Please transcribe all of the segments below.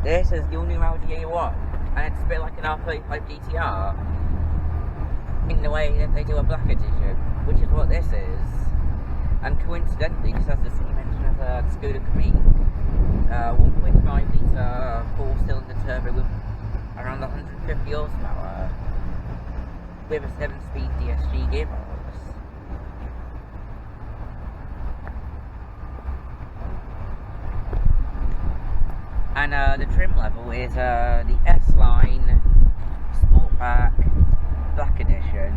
This is the new Audi A1, and it's a bit like an R35 GTR in the way that they do a black edition, which is what this is. And coincidentally, this has the same engine as a Skoda Creek, 1.5 litre 4-cylinder turbo with around 150 horsepower, with a 7-speed DSG gearbox. And the trim level is the S-Line Sportback Black Edition.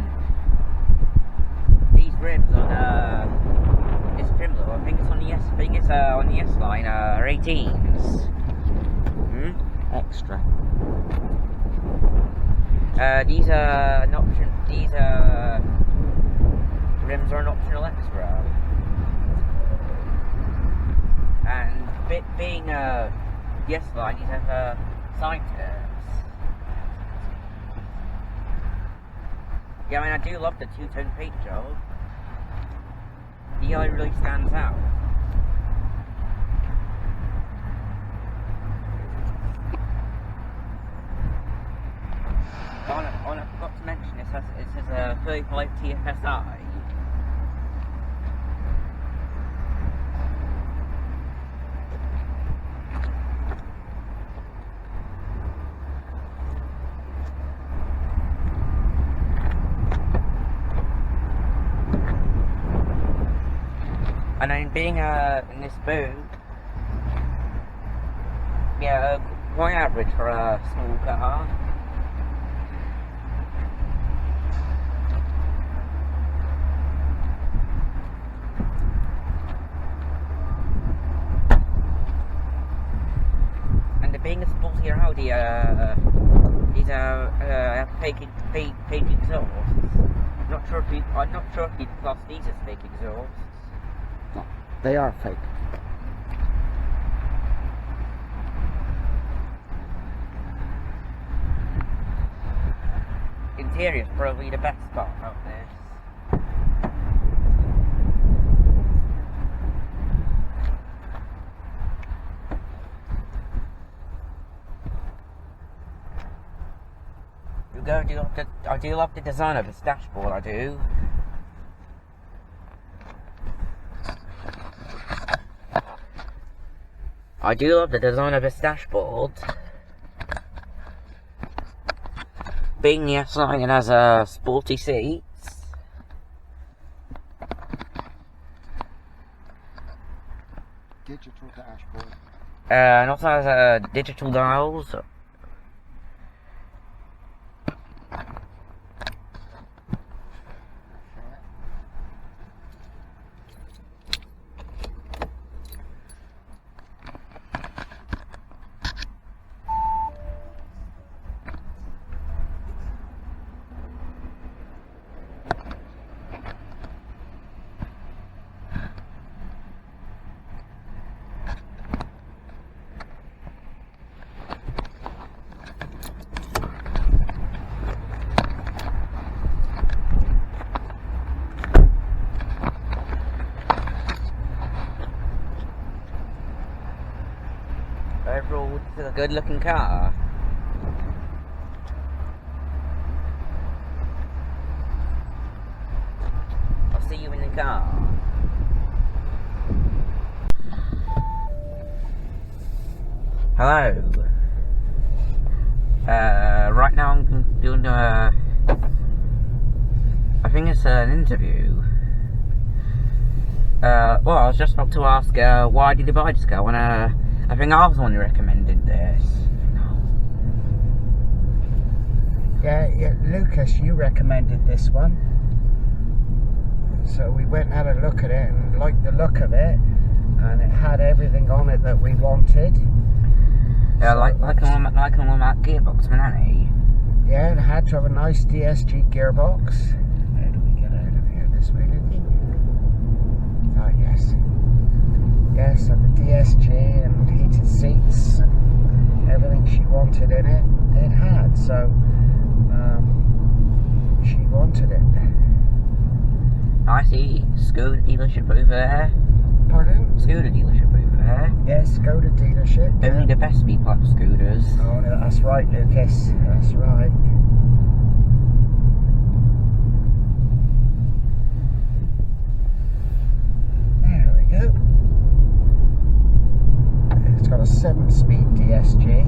These rims on this trim level, I think it's on the S-Line are 18s. Extra. These are an option. These rims are an optional extra. And being the S-Line, these have side turns. Yeah, I mean, I do love the two-tone paint job. The yellow really stands out. I forgot to mention it says a 35 TFSI. And then being in this boot, yeah, quite average for a small car. And being a sportier Audi, these are fake exhausts. I'm not sure if you'd class these as fake exhausts. No, they are fake. Interior is probably the best part of this. I do love the design of this dashboard, I do. I do love the design of this dashboard. Being the S-Line, it has sporty seats. Digital dashboard. And also has digital dials. Overall, this is a good looking car. I'll see you in the car. Hello. Right now I'm doing I think it's an interview. Well, I was just about to ask, why did you buy this car? When I think I was the one who recommended this. Yeah, Lucas, you recommended this one. So we went and had a look at it and liked the look of it, and it had everything on it that we wanted. Yeah, so like an automatic gearbox, my nanny. Yeah, it had to have a nice DSG gearbox. How do we get out of here? This way, Lucky? Oh, yes. Yes, and the DSG and heated seats and everything she wanted in it, it had. So she wanted it. I see Skoda dealership over there. Pardon? Skoda dealership over there. Yes, Skoda dealership. Only the best people have Skodas. right, Lucas. That's right. There we go. It's got a 7-speed DSG.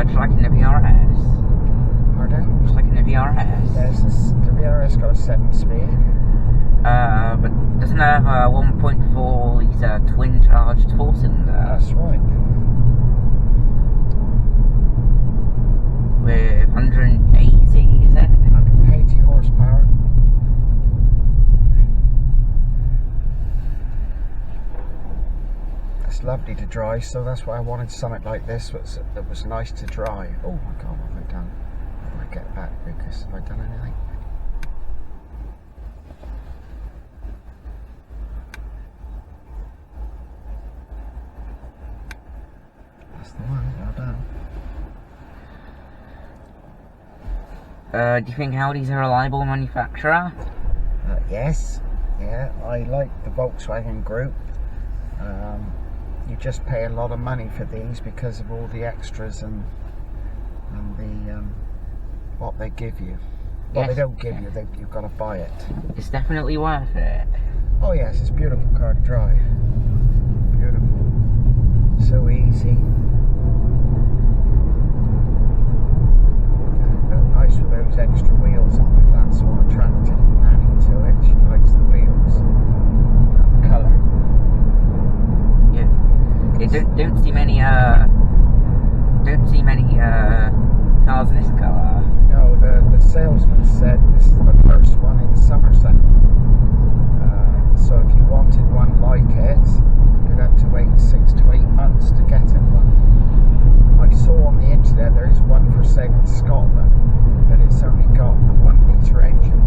Just like in the VRS. Pardon? Just like in the VRS. Yes, the VRS got a 7-speed. But doesn't it have a 1.4 litre twin charged 4-cylinder? That's right. With 180, is it? 180 horsepower. It's lovely to drive, so that's why I wanted something like this that was nice to drive. Oh my god, what have I done? How do I get back, Lucas? Have I done anything? That's the one, well done. Do you think Audi's a reliable manufacturer? Yes, yeah, I like the Volkswagen Group. You just pay a lot of money for these because of all the extras and the what they give you. Well, Yes. they don't give you; you've got to buy it. It's definitely worth it. Oh yes, it's a beautiful car to drive. Beautiful, so easy. Nice with those extra wheels on it. That's what attracted Nanny to it. She likes the wheels and the colour. Yeah. Don't see many cars in this colour. No, the salesman said this is the first one in Somerset. So if you wanted one like it, you'd have to wait 6 to 8 months to get it one. I saw on the internet there is one for sale in Scotland, but it's only got the 1 litre engine.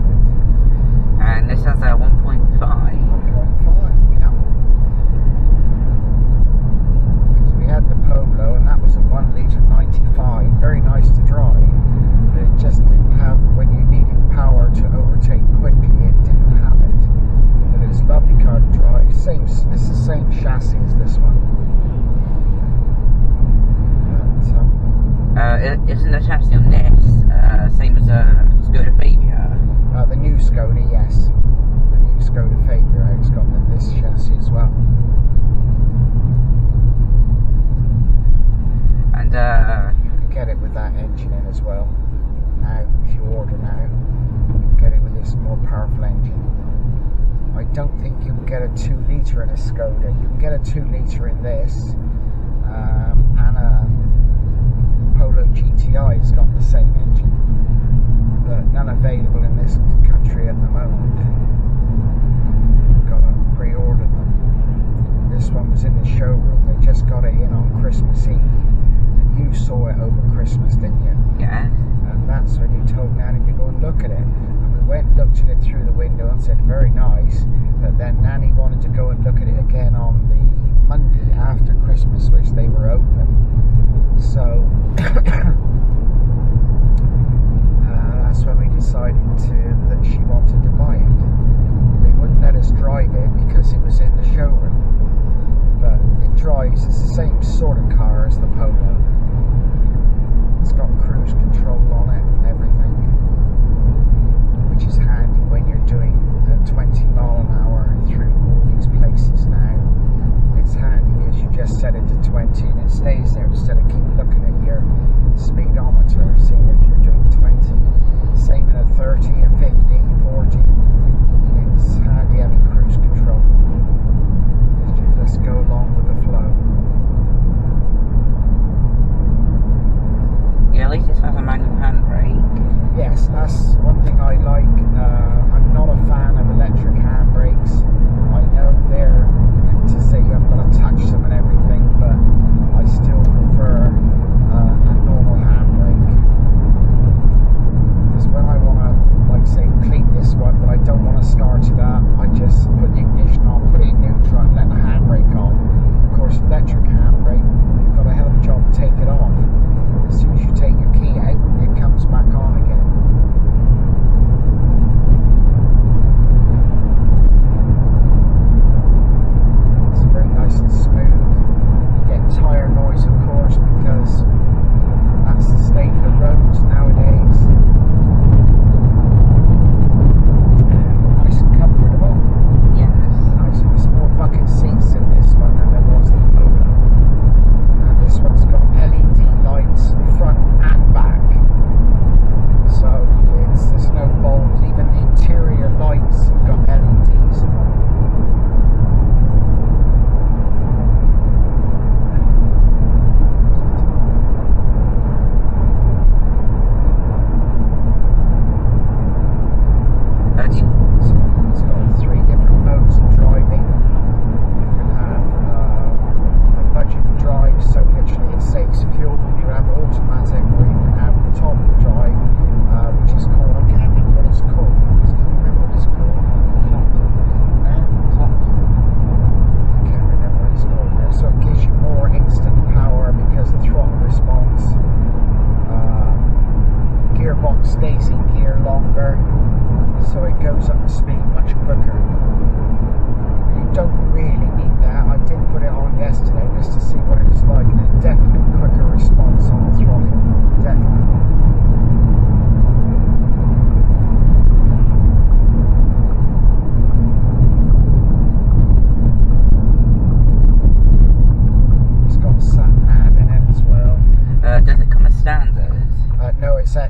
And this has a 1.5. 1.5, yeah. Because we had the Polo and that was a 1 litre 95, very nice to drive, but it just didn't have, when you needed power to overtake quickly, it didn't have it. But it's a lovely car to drive. It's the same chassis as this one. Isn't the chassis on this same as a Skoda Fabia? The new Skoda, yes. The new Skoda Fabia, it's got this chassis as well. And You can get it with that engine in as well. Now, if you order now, you can get it with this more powerful engine. I don't think you can get a 2 litre in a Skoda. You can get a 2 litre in this, and a Polo GTI has got the same engine, but none available in this country at the moment. We've got to pre-order them. This one was in the showroom. They just got it in on Christmas Eve, and you saw it over Christmas, didn't you? yeah. And that's when you told Nanny to go and look at it. And we went and looked at it through the window and said, very nice. But then Nanny wanted to go and look at it again on the Monday after Christmas, which they were open. So that's when we decided that she wanted to buy it. They wouldn't let us drive it because it was in the showroom. But it drives, it's the same sort of car as the Polo. It's got cruise control on it and everything, which is handy when you're doing 20 mile an hour through all these places now. It's handy because you just set it to 20 and it stays there instead of keep looking at your speedometer, seeing if you're doing 20. Same in a 30, a 50, 40. It's handy having cruise control. You just go along with the flow.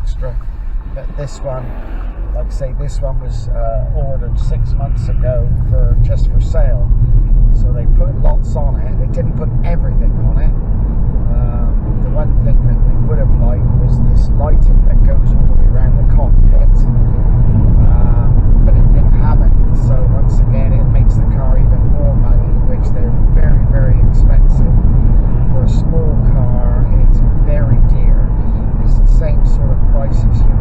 extra. But this one, like I say, this one was ordered 6 months ago just for sale. So they put lots on it. They didn't put everything on it. The one thing that we would have liked was this lighting that goes all the way around the cockpit. But it didn't have it. So once again, it makes the car even more money, which they're very, very expensive. For a small car, it's very dear. It's the same sort of prices you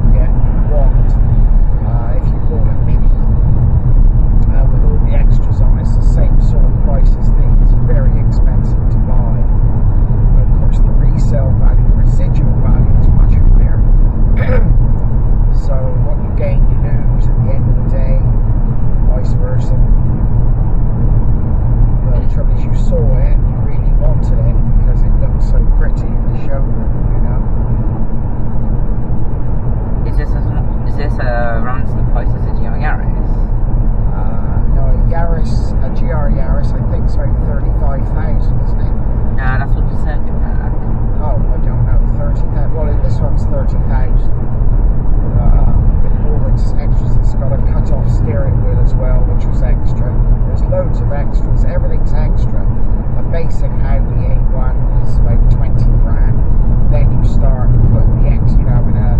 want if you bought a Mini with all the extras on. It's the same sort of price as these. Very expensive to buy. But of course, the resale value, residual value is much higher. So what you gain, you lose at the end of the day, vice versa. But the trouble is, you saw it and you really wanted it because it looked so pretty in the showroom, you know. Is this around the price as a GR Yaris? No, a GR Yaris, I think it's about 35,000, isn't it? No, that's what the circuit pack. Oh, I don't know, 30,000. Well, this one's 30,000. With all its extras, it's got a cut-off steering wheel as well, which was extra. There's loads of extras. Everything's extra. A basic Audi A1 is about 20 grand. Then you start putting the extra, you know, having a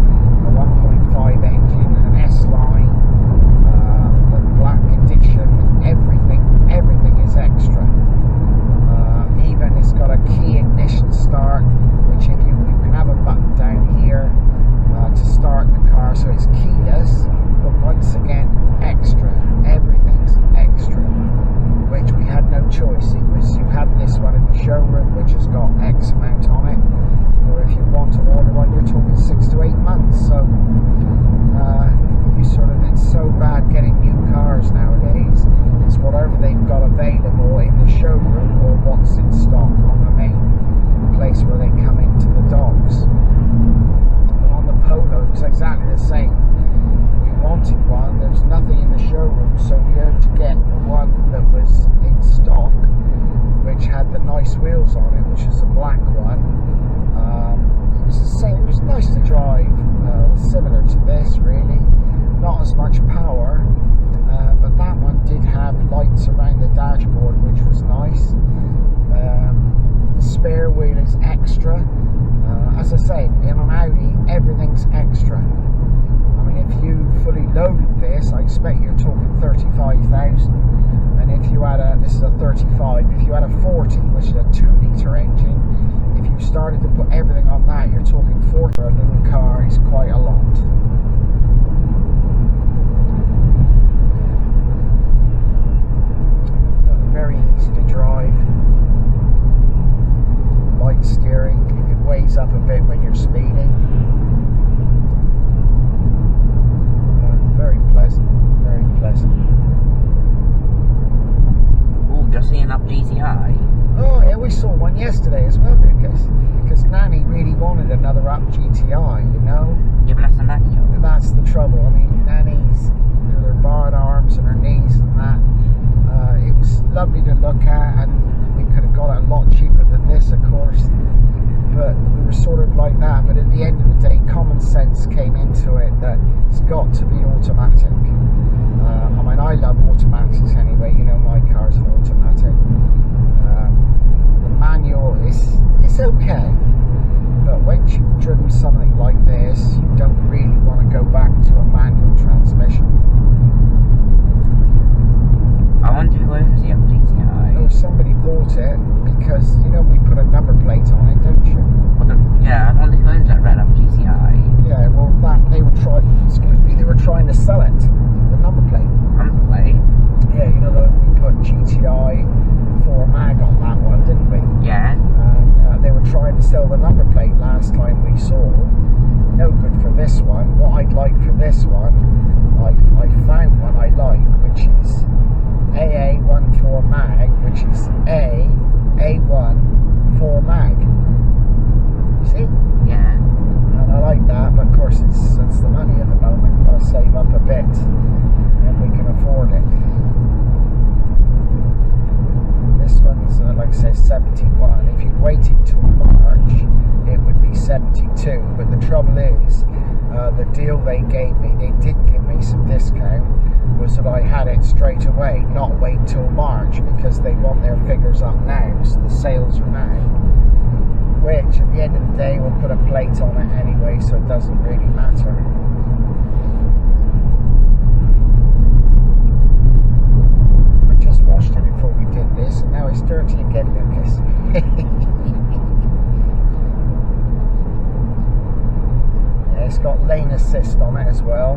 1.5 engine, an S-line, the black edition, everything is extra. Even it's got a key ignition start, which if you can have a button down here to start the car, so it's keyless, but once again, extra. Everything's extra, which we had no choice. It was, you have this one in the showroom, which has got X amount on it, or if you want to order one, you're talking 6 to 8 months. So it's so bad getting new cars nowadays. It's whatever they've got available in the showroom or what's in stock on the main place where they come into the docks. But on the Polo, it's exactly the same. We wanted one, there's nothing in the showroom, so we had to get the one that was in stock, which had the nice wheels on it, which is the black one. It was the same, it was nice to drive, similar to this really, not as much power, but that one did have lights around the dashboard, which was nice. The spare wheel is extra. As I say, in an Audi, everything's extra. I mean, if you fully loaded this, I expect you're talking 35,000. And if you had this is a 35, if you had a 40, which is a 2-litre engine, if you started to put everything on that, you're talking 40. For a little car is quite a lot. Very easy to drive. Light steering. It weighs up a bit when you're speeding. Very pleasant. Very pleasant. Oh, just seeing up GTI. Oh yeah, we saw one yesterday as well, because Nanny really wanted another up GTI, you know. Yeah, but that's a nanny. That's the trouble. I mean, Nanny's, her barred arms and her knees and that. It was lovely to look at, and we could have got it a lot cheaper than this, of course. But we were sort of like that. But at the end of the day, common sense came into it that it's got to be automatic. I mean, I love automatics anyway. You know, my car's an automatic. The manual it's okay, but once you've driven something like this, you don't really want to go back to a manual transmission. I wonder who owns the GTI. Oh, somebody bought it because, you know, we put a number plate on it, don't you? Well, yeah, I wonder who owns that red up GTI. Yeah, well, they were trying to sell it, the number plate. Number plate? Yeah, you know, we put GTI 4 mag on that one, didn't we? Yeah. And they were trying to sell the number plate last time we saw. No good for this one. What I'd like for this one, I found one I like, which is AA14 mag, which is A1 4 mag. You see? Yeah. And I like that, but of course it's the money at the moment. Got to save up a bit, and we can afford it. This one's, like I said, 71. If you waited till March, it would be 72. But the trouble is, the deal they gave me, they did give me some discount, was that I had it straight away, not wait till March, because they want their figures up now, so the sales are now, which at the end of the day we'll put a plate on it anyway, so it doesn't really matter. I just washed it before we did this, and now it's dirty again, Lucas. It's got lane assist on it as well,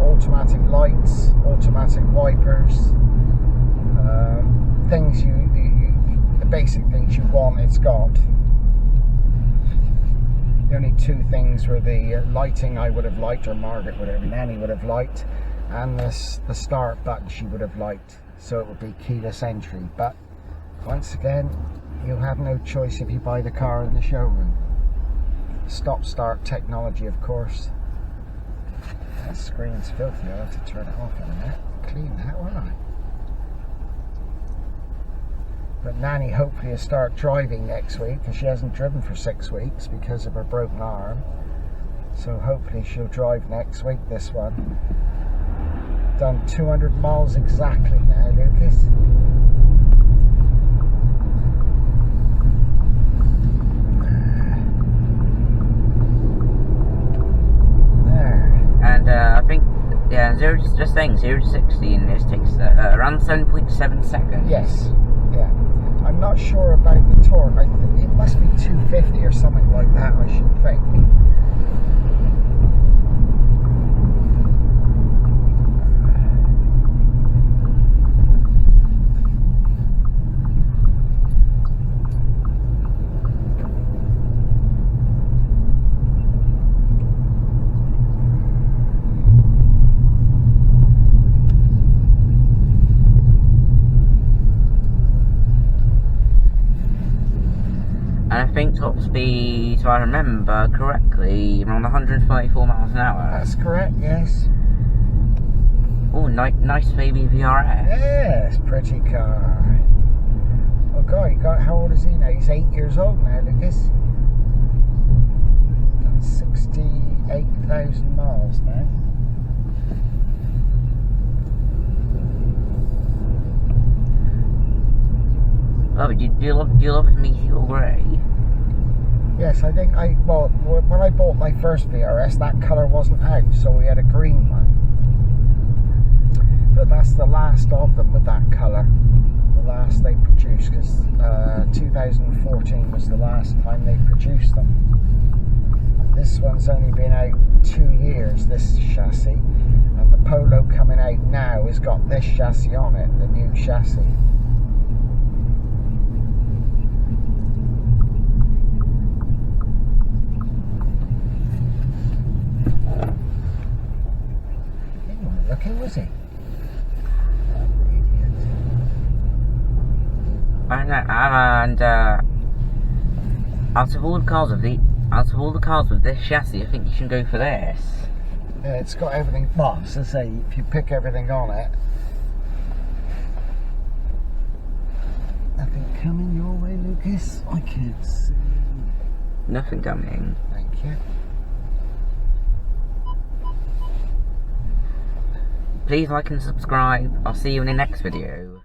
automatic lights, automatic wipers, things the basic things you want it's got. The only two things were the lighting I would have liked, or Margaret would have, Nanny would have liked, and the start button she would have liked, so it would be keyless entry. But once again, you'll have no choice if you buy the car in the showroom. Stop-start technology, of course. That screen's filthy. I'll have to turn it off in a minute. Clean that, won't I? But Nanny hopefully will start driving next week, because she hasn't driven for 6 weeks because of her broken arm. So hopefully she'll drive next week, this one. Done 200 miles exactly now, Lucas. And I think, yeah, 0 to 60 in this takes around 7.7 seconds. Yes, yeah. I'm not sure about the torque. It must be 250 or something like that, I should think. And I think top speed, if I remember correctly, around 134 miles an hour. That's correct, yes. Oh, nice baby VRS. Yes, pretty car. Oh God, how old is he now? He's 8 years old now, Lucas. Done 68,000 miles now. Oh, do you love Meteor Grey? Yes, I think well, when I bought my first VRS, that colour wasn't out, so we had a green one. But that's the last of them with that colour. The last they produced, because 2014 was the last time they produced them. This one's only been out 2 years, this chassis. And the Polo coming out now has got this chassis on it, the new chassis. Looking, was he? And out of all the cars with this chassis, I think you should go for this. Yeah, it's got everything. Well, so say if you pick everything on it, nothing coming your way, Lucas. I can't see. Nothing coming. Thank you. Please like and subscribe. I'll see you in the next video.